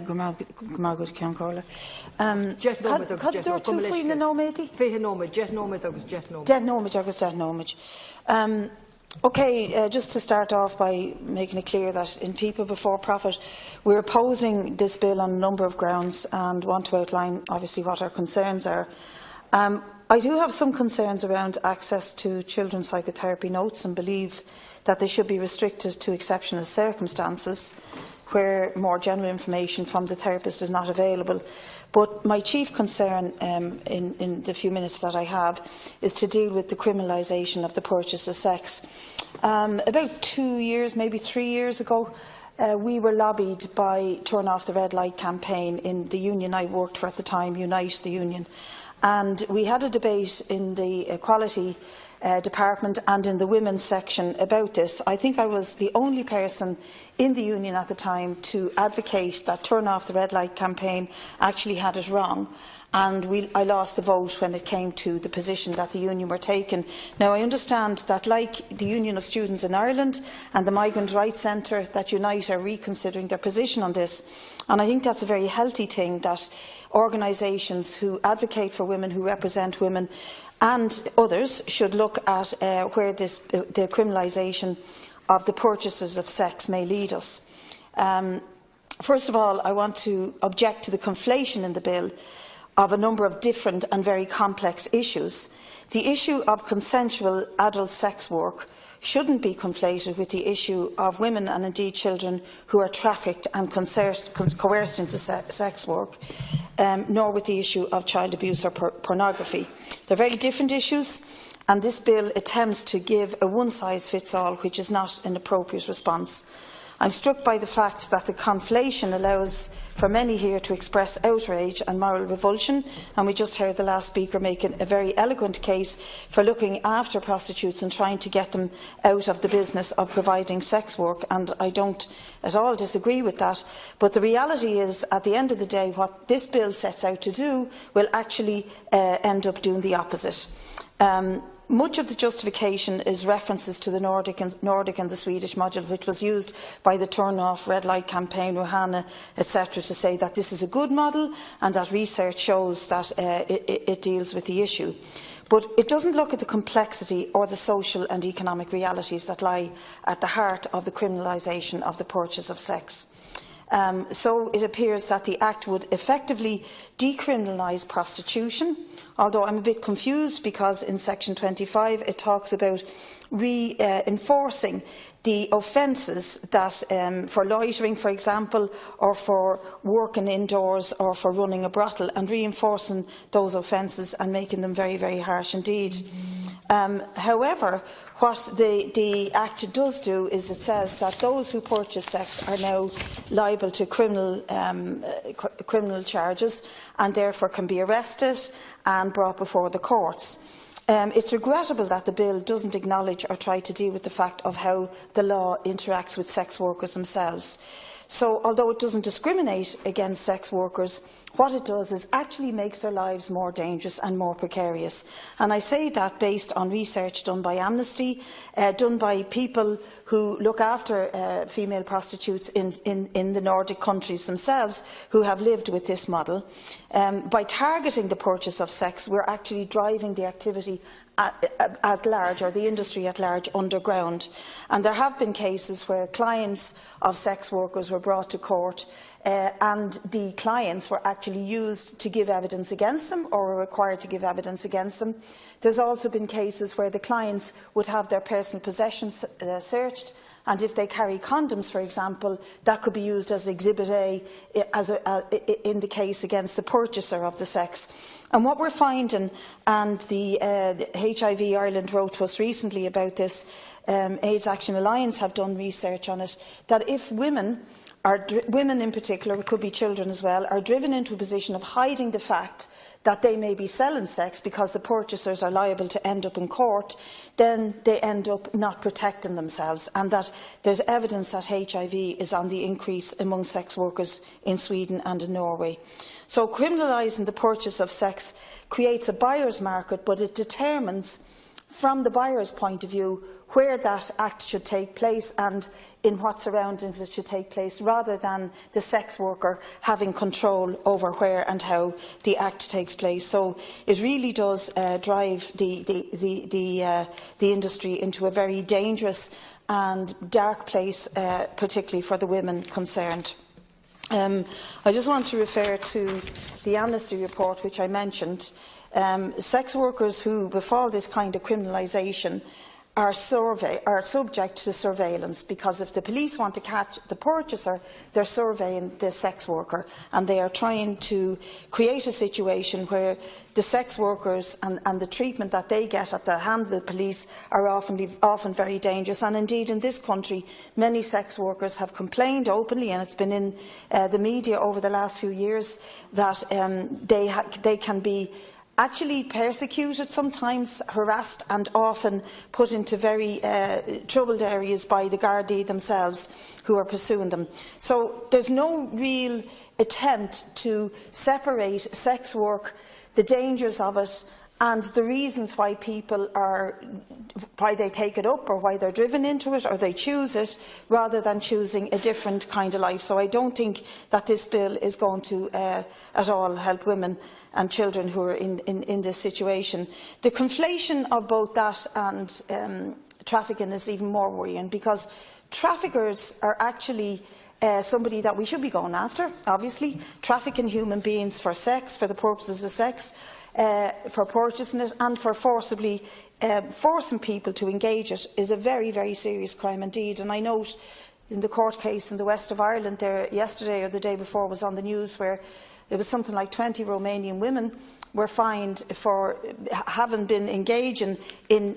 Gomagud Ceann Cad dúir tú faoin na nóméidí? Fiche nóid, jet nóid agus jet nóid. Jet nóid agus jet nóid. Okay, just to start off by making it clear that in People Before Profit, we're opposing this bill on a number of grounds and want to outline obviously what our concerns are. I do have some concerns around access to children's psychotherapy notes and believe that they should be restricted to exceptional circumstances where more general information from the therapist is not available. But my chief concern in the few minutes that I have is to deal with the criminalisation of the purchase of sex. About 2 years, maybe 3 years ago, we were lobbied by Turn Off the Red Light campaign in the union I worked for at the time, Unite the Union. And we had a debate in the Equality Department and in the Women's section about this. I think I was the only person in the union at the time to advocate that Turn Off the Red Light campaign actually had it wrong. And I lost the vote when it came to the position that the union were taking. Now, I understand that, like the Union of Students in Ireland and the Migrant Rights Centre, that Unite are reconsidering their position on this. And I think that's a very healthy thing, that organisations who advocate for women, who represent women and others, should look at where the criminalisation of the purchases of sex may lead us. First of all, I want to object to the conflation in the bill of a number of different and very complex issues. The issue of consensual adult sex work shouldn't be conflated with the issue of women and indeed children who are trafficked and coerced into sex work, nor with the issue of child abuse or pornography. They're very different issues, and this bill attempts to give a one-size-fits-all, which is not an appropriate response. I'm struck by the fact that the conflation allows for many here to express outrage and moral revulsion, and we just heard the last speaker making a very eloquent case for looking after prostitutes and trying to get them out of the business of providing sex work, and I don't at all disagree with that. But the reality is, at the end of the day, what this bill sets out to do will actually end up doing the opposite. Much of the justification is references to the Nordic and the Swedish model, which was used by the Turn Off Red Light campaign, Rohana, etc., to say that this is a good model and that research shows that it deals with the issue. But it doesn't look at the complexity or the social and economic realities that lie at the heart of the criminalisation of the purchase of sex. So it appears that the Act would effectively decriminalise prostitution, although I'm a bit confused because in section 25 it talks about reinforcing the offences that for loitering, for example, or for working indoors or for running a brothel, and reinforcing those offences and making them very, very harsh indeed. However, what the Act does do is it says that those who purchase sex are now liable to criminal charges and therefore can be arrested and brought before the courts. It's regrettable that the bill doesn't acknowledge or try to deal with the fact of how the law interacts with sex workers themselves. So, although it doesn't discriminate against sex workers, what it does is actually makes their lives more dangerous and more precarious. And I say that based on research done by Amnesty, done by people who look after female prostitutes in the Nordic countries themselves, who have lived with this model. By targeting the purchase of sex, we're actually driving the activity at large, or the industry at large, underground. And there have been cases where clients of sex workers were brought to court and the clients were actually used to give evidence against them, or were required to give evidence against them. There's also been cases where the clients would have their personal possessions searched, and if they carry condoms, for example, that could be used as Exhibit A in the case against the purchaser of the sex. And what we're finding, and the HIV Ireland wrote to us recently about this, AIDS Action Alliance have done research on it, that if women in particular, it could be children as well, are driven into a position of hiding the fact that they may be selling sex because the purchasers are liable to end up in court, then they end up not protecting themselves, and that there's evidence that HIV is on the increase among sex workers in Sweden and in Norway. So criminalising the purchase of sex creates a buyer's market, but it determines from the buyer's point of view, where that act should take place and in what surroundings it should take place, rather than the sex worker having control over where and how the act takes place. So it really does drive the industry into a very dangerous and dark place, particularly for the women concerned. I just want to refer to the Amnesty report which I mentioned. Sex workers who befall this kind of criminalisation are subject to surveillance, because if the police want to catch the purchaser, they're surveying the sex worker, and they are trying to create a situation where the sex workers and the treatment that they get at the hand of the police are often very dangerous. And indeed, in this country, many sex workers have complained openly, and it's been in the media over the last few years, that they can be actually persecuted, sometimes harassed, and often put into very troubled areas by the Gardaí themselves who are pursuing them. So there's no real attempt to separate sex work, the dangers of it, and the reasons why they take it up, or why they're driven into it, or they choose it, rather than choosing a different kind of life. So I don't think that this bill is going to at all help women and children who are in this situation. The conflation of both that and trafficking is even more worrying, because traffickers are actually somebody that we should be going after, obviously. Trafficking human beings for sex, for the purposes of sex, for purchasing it, and for forcibly forcing people to engage it is a very, very serious crime indeed. And I note in the court case in the west of Ireland there yesterday or the day before was on the news, where it was something like 20 Romanian women were fined for having been engaging in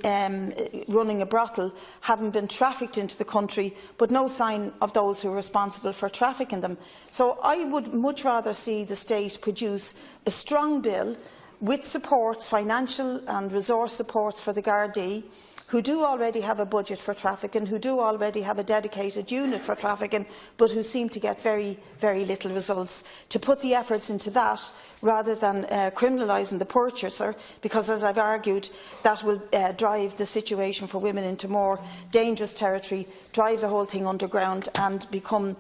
running a brothel, having been trafficked into the country, but no sign of those who were responsible for trafficking them. So I would much rather see the state produce a strong bill with supports, financial and resource supports for the Gardaí, who do already have a budget for trafficking, who do already have a dedicated unit for trafficking, but who seem to get very, very little results. To put the efforts into that, rather than criminalising the purchaser, because, as I've argued, that will drive the situation for women into more dangerous territory, drive the whole thing underground, and become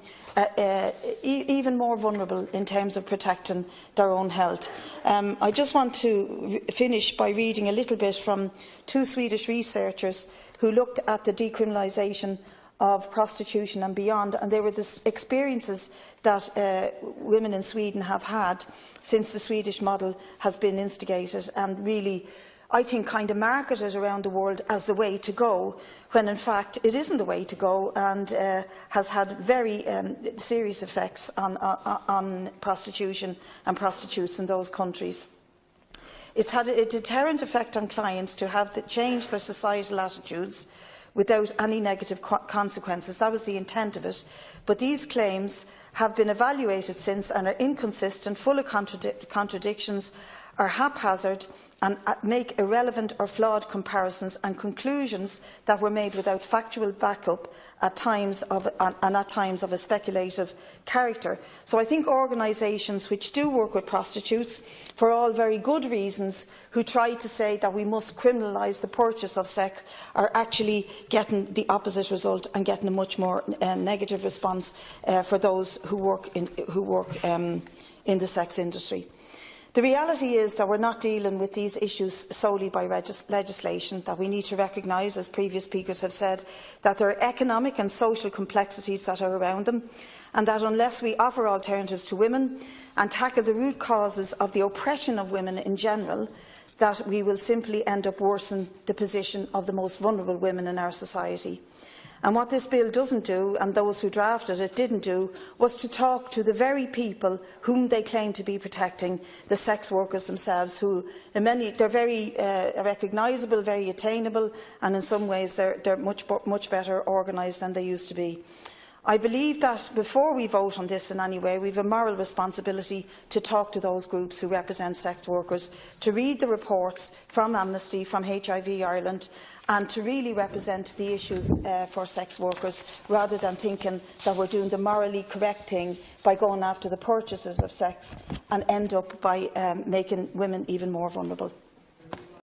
even more vulnerable in terms of protecting their own health. I just want to finish by reading a little bit from two Swedish researchers who looked at the decriminalisation of prostitution and beyond, and they were the experiences that women in Sweden have had since the Swedish model has been instigated, and really, I think, kind of marketed around the world as the way to go, when in fact it isn't the way to go, and has had very serious effects on prostitution and prostitutes in those countries. It's had a deterrent effect on clients to have changed their societal attitudes without any negative consequences. That was the intent of it. But these claims have been evaluated since and are inconsistent, full of contradictions, are haphazard, and make irrelevant or flawed comparisons and conclusions that were made without factual backup, at times of a speculative character. So I think organisations which do work with prostitutes, for all very good reasons, who try to say that we must criminalise the purchase of sex, are actually getting the opposite result and getting a much more negative response for those who work in the sex industry. The reality is that we're not dealing with these issues solely by legislation, that we need to recognise, as previous speakers have said, that there are economic and social complexities that are around them, and that unless we offer alternatives to women and tackle the root causes of the oppression of women in general, that we will simply end up worsening the position of the most vulnerable women in our society. And what this bill doesn't do, and those who drafted it didn't do, was to talk to the very people whom they claim to be protecting, the sex workers themselves, who they're very recognisable, very attainable, and in some ways they're much better organised than they used to be. I believe that before we vote on this in any way, we have a moral responsibility to talk to those groups who represent sex workers, to read the reports from Amnesty, from HIV Ireland, and to really represent the issues for sex workers, rather than thinking that we're doing the morally correct thing by going after the purchasers of sex and end up by making women even more vulnerable.